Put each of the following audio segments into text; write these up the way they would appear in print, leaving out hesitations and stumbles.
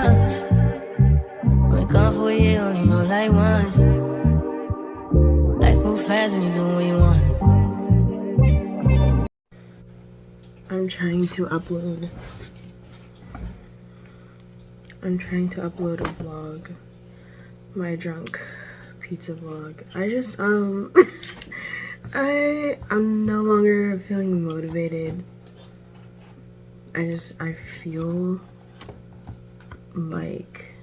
once. Been gone for a year, only know like once. Life move fast when you do what you want. I'm trying to upload a vlog, my drunk pizza vlog. I'm no longer feeling motivated. I feel like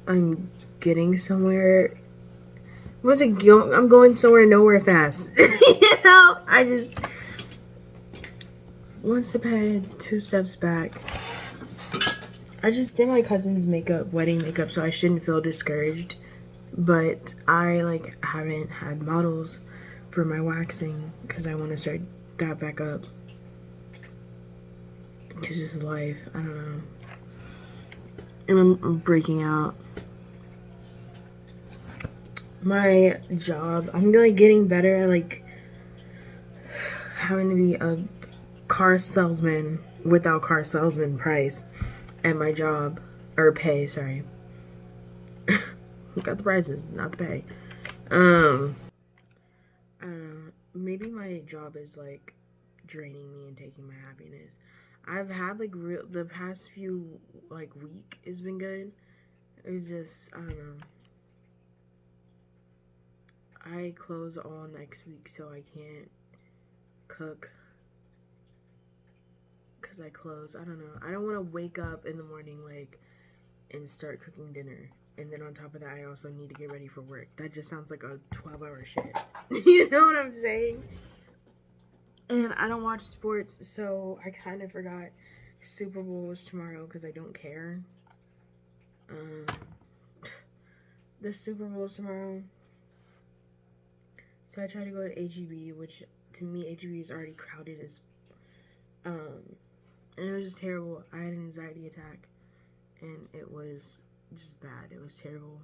I'm getting somewhere. I'm going somewhere nowhere fast. I just one step ahead, two steps back. I just did my cousin's wedding makeup, so I shouldn't feel discouraged. But I haven't had models for my waxing because I want to start that back up. It's just life. I don't know. And I'm breaking out. My job, I'm getting better at having to be a car salesman without car salesman price at my job, or pay, sorry. Got the prices, not the pay. I don't know. Maybe my job is draining me and taking my happiness. I've had the past few week has been good. It's just, I don't know. I close all next week, so I can't cook because I close. I don't know. I don't want to wake up in the morning and start cooking dinner. And then on top of that, I also need to get ready for work. That just sounds like a 12-hour shift. You know what I'm saying? And I don't watch sports, so I kind of forgot Super Bowl was tomorrow because I don't care. The Super Bowl is tomorrow. So I tried to go to HEB, which to me, HEB is already crowded and it was just terrible. I had an anxiety attack, and it was just bad. It was terrible.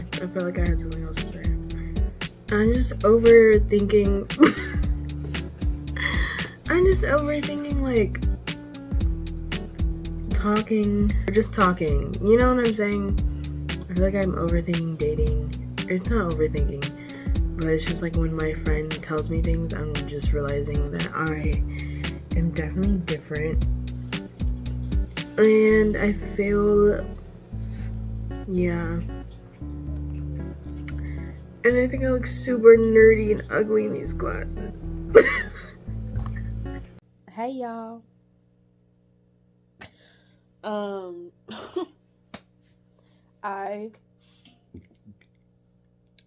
I felt like I had something else to say. I'm just overthinking. Talking. You know what I'm saying? I feel like I'm overthinking dating. It's not overthinking, but it's just when my friend tells me things, I'm just realizing that I am definitely different. And I feel, yeah. And I think I look super nerdy and ugly in these glasses. Hey, y'all. I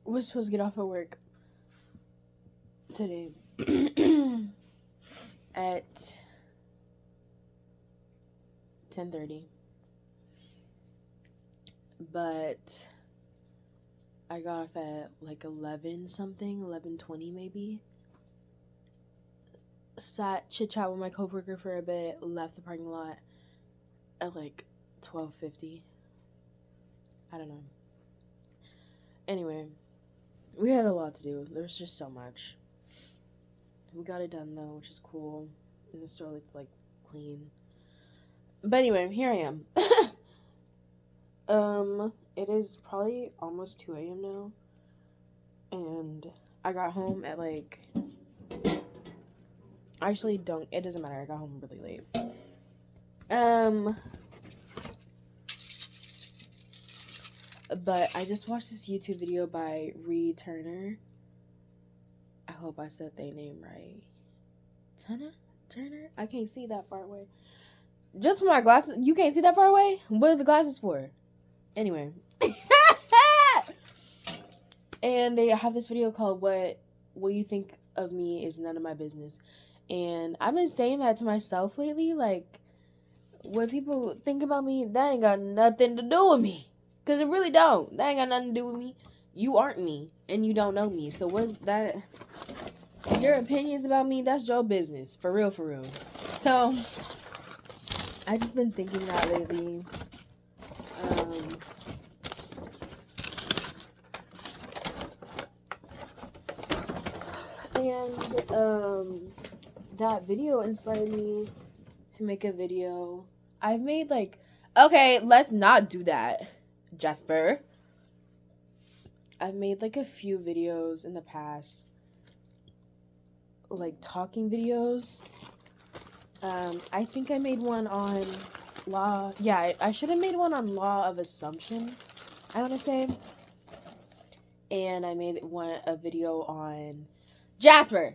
was supposed to get off of work today at 10:30, but I got off at 11 something, 11:20 maybe. Sat chit-chat with my coworker for a bit, left the parking lot at 12:50. I don't know. Anyway, we had a lot to do. There's just so much. We got it done though, which is cool. And the store looked clean. But anyway, here I am. It is probably almost 2 a.m. now. And I got home at actually it doesn't matter. I got home really late. But I just watched this YouTube video by Ree Turner. I hope I said their name right. Turner? I can't see that far away. Just with my glasses. You can't see that far away? What are the glasses for? Anyway. And they have this video called What You Think of Me Is None of My Business. And I've been saying that to myself lately. what people think about me, that ain't got nothing to do with me. Because it really don't. That ain't got nothing to do with me. You aren't me, and you don't know me. So what's that? Your opinions about me, that's your business. For real, for real. So, I just been thinking that lately. And that video inspired me to make a video. I've made okay, let's not do that, Jasper. I've made a few videos in the past, talking videos. I think I made one on law. Yeah, I should have made one on law of assumption, I want to say. And I made a video on Jasper.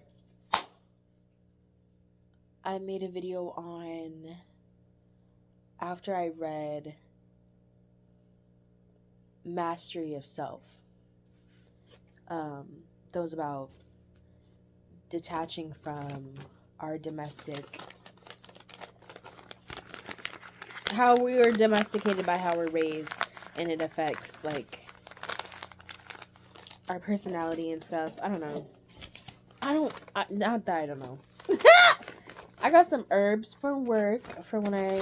I made a video on after I read Mastery of Self. That was about detaching from our how we were domesticated by how we're raised, and it affects our personality and stuff. I don't know. Not that I don't know. I got some herbs from work for when I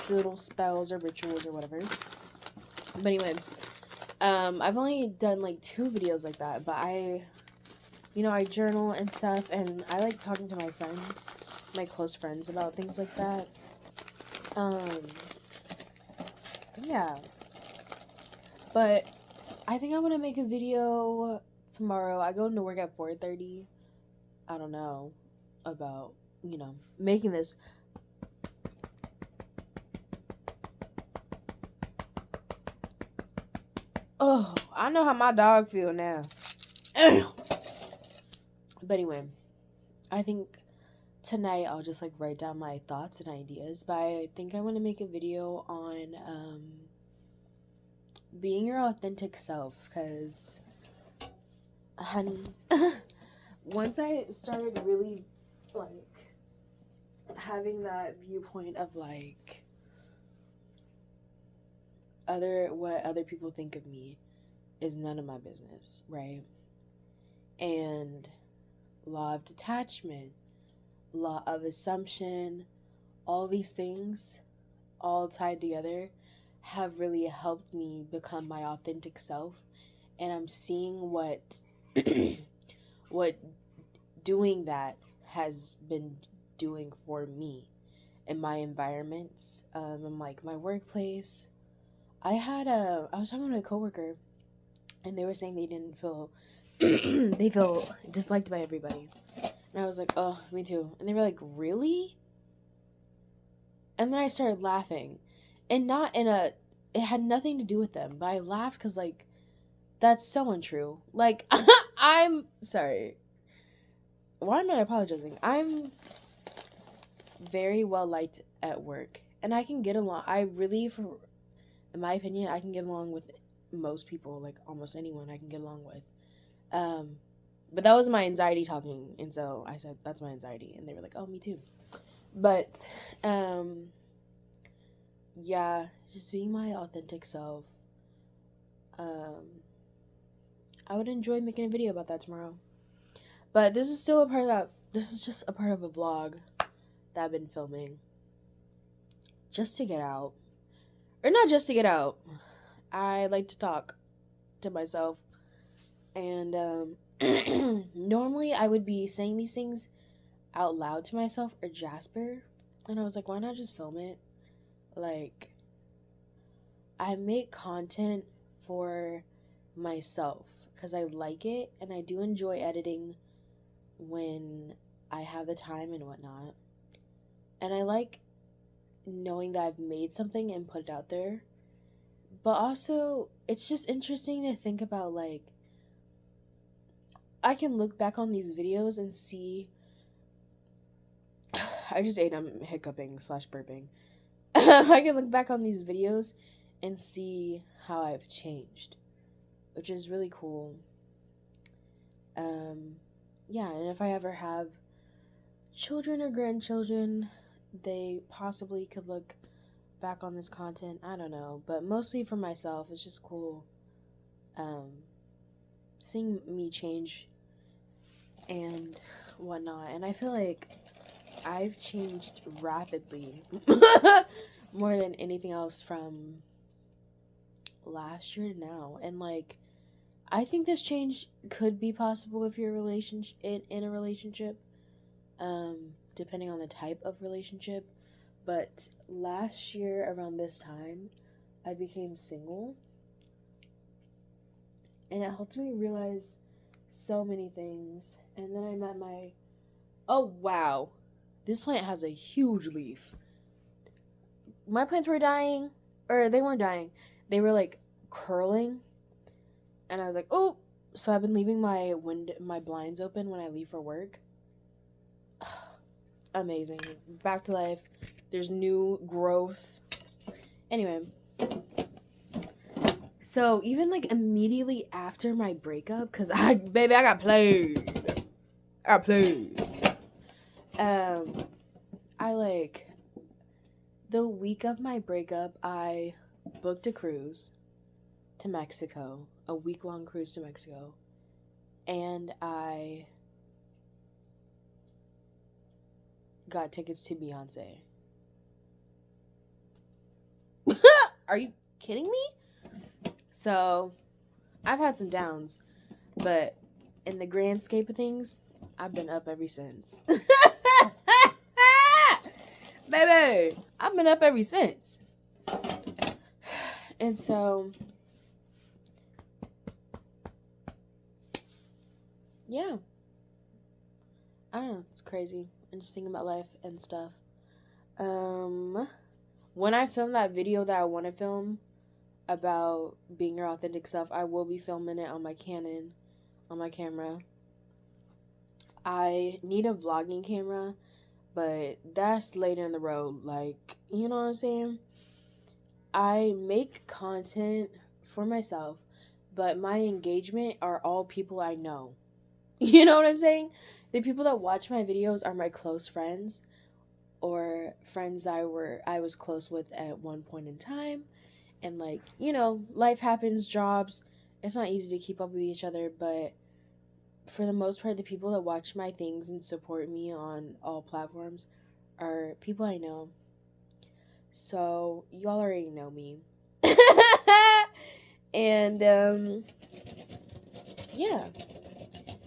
do little spells or rituals or whatever. But anyway, I've only done 2 videos like that, but I journal and stuff, and I like talking to my friends, my close friends, about things like that. Yeah. But I think I'm gonna make a video tomorrow. I go into work at 4:30. I don't know about, making this. Oh, I know how my dog feel now. But anyway, I think tonight I'll just write down my thoughts and ideas. But I think I want to make a video on being your authentic self, because honey, once I started really having that viewpoint of what other people think of me is none of my business, right? And law of detachment, law of assumption, all these things all tied together have really helped me become my authentic self. And I'm seeing what what doing that has been doing for me in my environments, in my workplace. I was talking to a coworker, and they were saying they didn't feel they feel disliked by everybody. And I was like, oh, me too. And they were like, really? And then I started laughing. And it had nothing to do with them, but I laughed because, that's so untrue. I'm sorry. Why am I apologizing? I'm very well liked at work, and I can get along. In my opinion, I can get along with most people, almost anyone I can get along with. But that was my anxiety talking, and so I said, that's my anxiety, and they were like, oh, me too. But, yeah, just being my authentic self. I would enjoy making a video about that tomorrow. But this is just a part of a vlog that I've been filming. Just to get out. Or not just to get out. I like to talk to myself. And normally I would be saying these things out loud to myself or Jasper. And I was like, why not just film it? I make content for myself because I like it, and I do enjoy editing when I have the time and whatnot. And I like knowing that I've made something and put it out there. But also, it's just interesting to think about, I can look back on these videos and see. I just ate, I'm hiccuping / burping. I can look back on these videos and see how I've changed, which is really cool. Yeah, and if I ever have children or grandchildren, they possibly could look back on this content. I don't know, but mostly for myself. It's just cool seeing me change and whatnot. And I feel like I've changed rapidly more than anything else from last year to now. And like, I think this change could be possible if you're in a relationship, depending on the type of relationship. But last year around this time, I became single, and it helped me realize so many things. And then I met oh wow, this plant has a huge leaf. My plants were dying, or they weren't dying, they were like curling. And I was like, oh, so I've been leaving my blinds open when I leave for work. Amazing. Back to life. There's new growth. Anyway. So even like immediately after my breakup, because I got played. The week of my breakup, I booked a cruise to Mexico. A week-long cruise to Mexico. And I got tickets to Beyonce. Are you kidding me? So, I've had some downs, but in the grand scape of things, I've been up ever since. Baby, I've been up ever since. And so, yeah. I don't know, it's crazy. I'm just thinking about life and stuff. When I film that video that I want to film about being your authentic self, I will be filming it on my Canon, on my camera. I need a vlogging camera, but that's later in the road. Like, you know what I'm saying? I make content for myself, but my engagement are all people I know. You know what I'm saying? The people that watch my videos are my close friends, or friends I was close with at one point in time. And like, you know, life happens, jobs. It's not easy to keep up with each other, but for the most part, the people that watch my things and support me on all platforms are people I know. So, y'all already know me. And, yeah.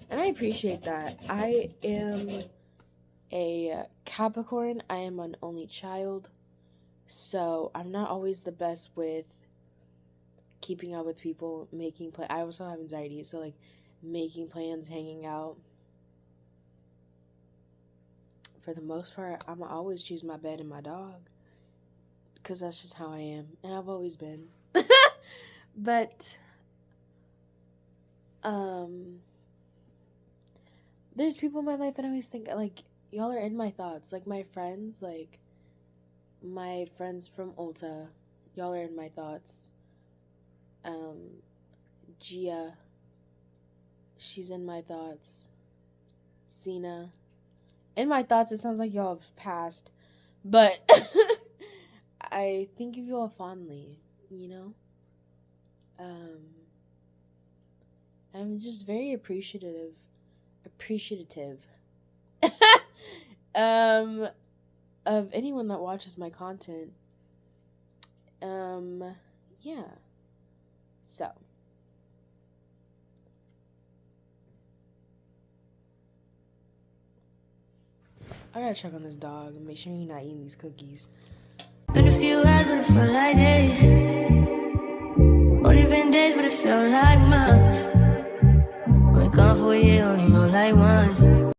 And I appreciate that. I am a Capricorn. I am an only child. So, I'm not always the best with keeping up with people, making plans. I also have anxiety, so, like, making plans, hanging out. For the most part, I'm going to always choose my bed and my dog. Because that's just how I am. And I've always been. But, there's people in my life that I always think, like, y'all are in my thoughts. Like, my friends from Ulta, y'all are in my thoughts. Gia, she's in my thoughts. Cena, in my thoughts. It sounds like y'all have passed, but I think of y'all fondly, you know? I'm just very appreciative of anyone that watches my content. Yeah. So, I gotta check on this dog and make sure he's not eating these cookies. Been a few hours, but it felt like days. Only been days, but it felt like months. Been gone for a year, only know like once.